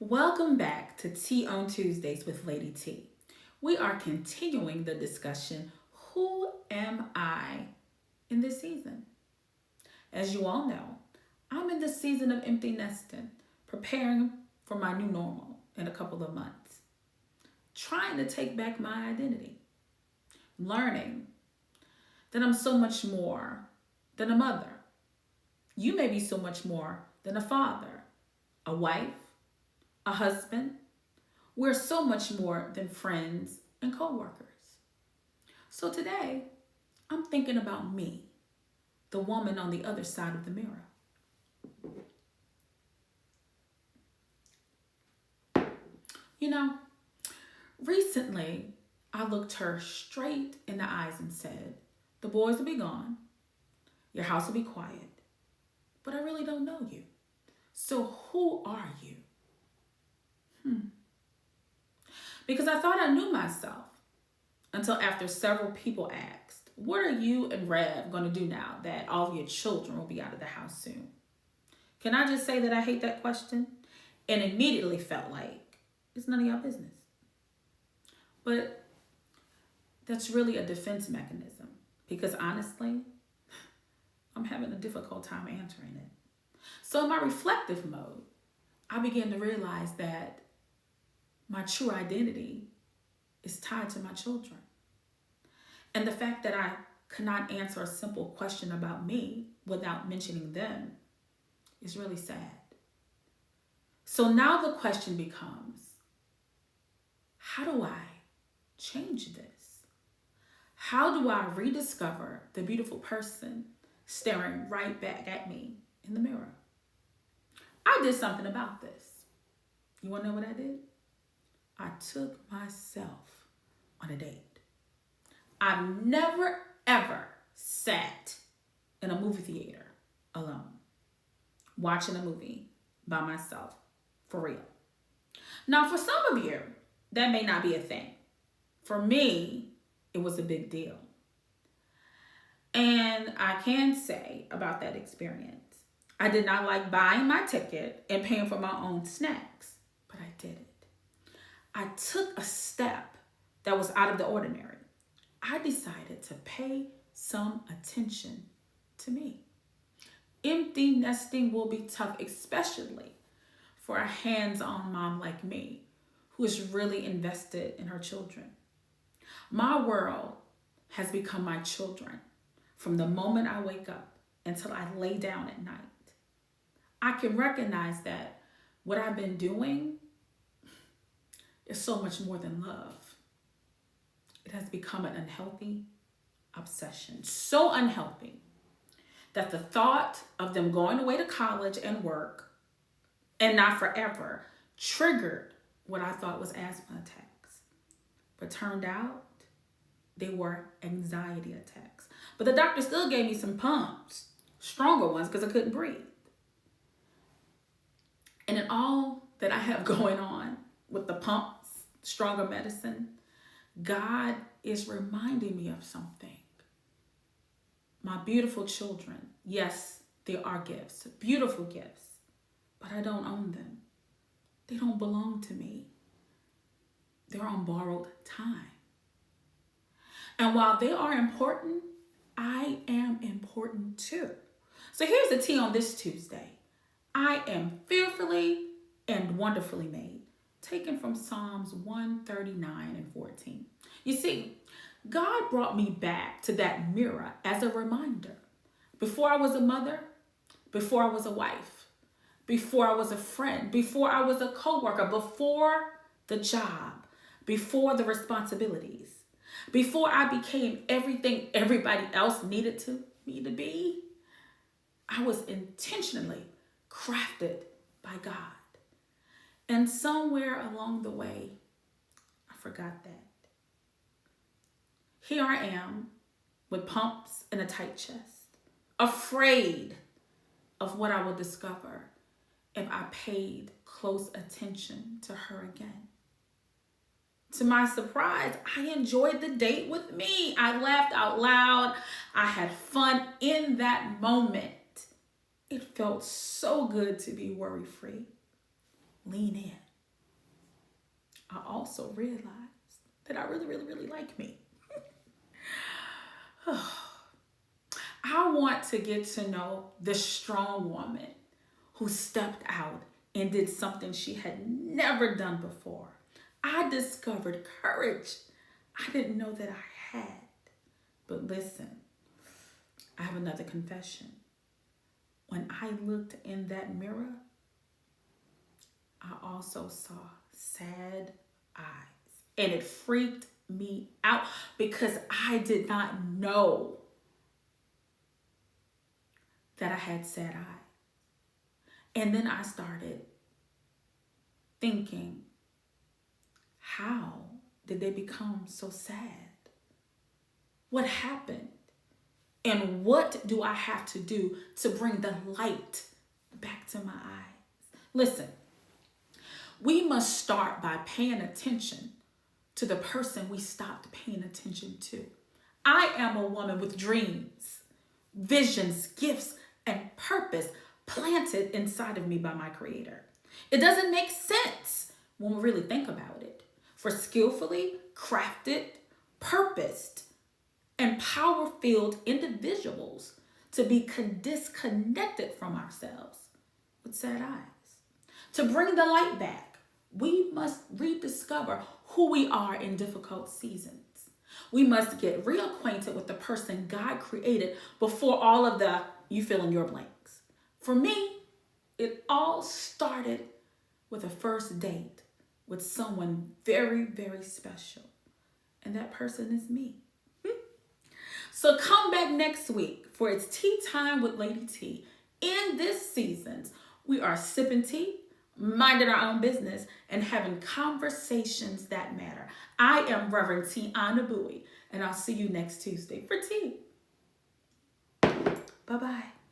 Welcome back to Tea on Tuesdays with Lady T. We are continuing the discussion, who am I in this season? As you all know, I'm in the season of empty nesting, preparing for my new normal in a couple of months, trying to take back my identity, learning that I'm so much more than a mother. You may be so much more than a father, a wife, a husband. We're so much more than friends and coworkers. So today, I'm thinking about me, the woman on the other side of the mirror. You know, recently I looked her straight in the eyes and said, "The boys will be gone, your house will be quiet, but I really don't know you. So who are you?" Because I thought I knew myself until after several people asked, "What are you and Rev going to do now that all of your children will be out of the house soon?" Can I just say that I hate that question? And immediately felt like it's none of your business. But that's really a defense mechanism because honestly, I'm having a difficult time answering it. So in my reflective mode, I began to realize that my true identity is tied to my children. And the fact that I cannot answer a simple question about me without mentioning them is really sad. So now the question becomes, how do I change this? How do I rediscover the beautiful person staring right back at me in the mirror? I did something about this. You want to know what I did? I took myself on a date. I've never, ever sat in a movie theater alone, watching a movie by myself, for real. Now, for some of you, that may not be a thing. For me, it was a big deal. And I can say about that experience, I did not like buying my ticket and paying for my own snacks, but I did it. I took a step that was out of the ordinary. I decided to pay some attention to me. Empty nesting will be tough, especially for a hands-on mom like me who is really invested in her children. My world has become my children from the moment I wake up until I lay down at night. I can recognize that what I've been doing is so much more than love. It has become an unhealthy obsession. So unhealthy that the thought of them going away to college and work, and not forever, triggered what I thought was asthma attacks. But turned out they were anxiety attacks. But the doctor still gave me some pumps, stronger ones, because I couldn't breathe. And in all that I have going on with the pumps, stronger medicine, God is reminding me of something. My beautiful children, yes, they are gifts, beautiful gifts, but I don't own them. They don't belong to me. They're on borrowed time. And while they are important, I am important too. So here's the tea on this Tuesday. I am fearfully and wonderfully made, taken from Psalms 139 and 14. You see, God brought me back to that mirror as a reminder. Before I was a mother, before I was a wife, before I was a friend, before I was a coworker, before the job, before the responsibilities, before I became everything everybody else needed me to be, I was intentionally crafted by God. And somewhere along the way, I forgot that. Here I am with pumps and a tight chest, afraid of what I will discover if I paid close attention to her again. To my surprise, I enjoyed the date with me. I laughed out loud. I had fun in that moment. It felt so good to be worry-free. Lean in. I also realized that I really, really, really like me. I want to get to know the strong woman who stepped out and did something she had never done before. I discovered courage I didn't know that I had. But listen, I have another confession. When I looked in that mirror, I also saw sad eyes. And it freaked me out because I did not know that I had sad eyes. And then I started thinking, how did they become so sad? What happened? And what do I have to do to bring the light back to my eyes? Listen, we must start by paying attention to the person we stopped paying attention to. I am a woman with dreams, visions, gifts, and purpose planted inside of me by my Creator. It doesn't make sense when we really think about it. For skillfully crafted, purposed, and power-filled individuals to be disconnected from ourselves with sad eyes. To bring the light back, we must rediscover who we are in difficult seasons. We must get reacquainted with the person God created before all of the you fill in your blanks. For me, it all started with a first date with someone very, very special. And that person is me. So come back next week for it's Tea Time with Lady T. In this season, we are sipping tea, minding our own business, and having conversations that matter. I am Reverend Tiana Bowie, and I'll see you next Tuesday for tea. Bye-bye.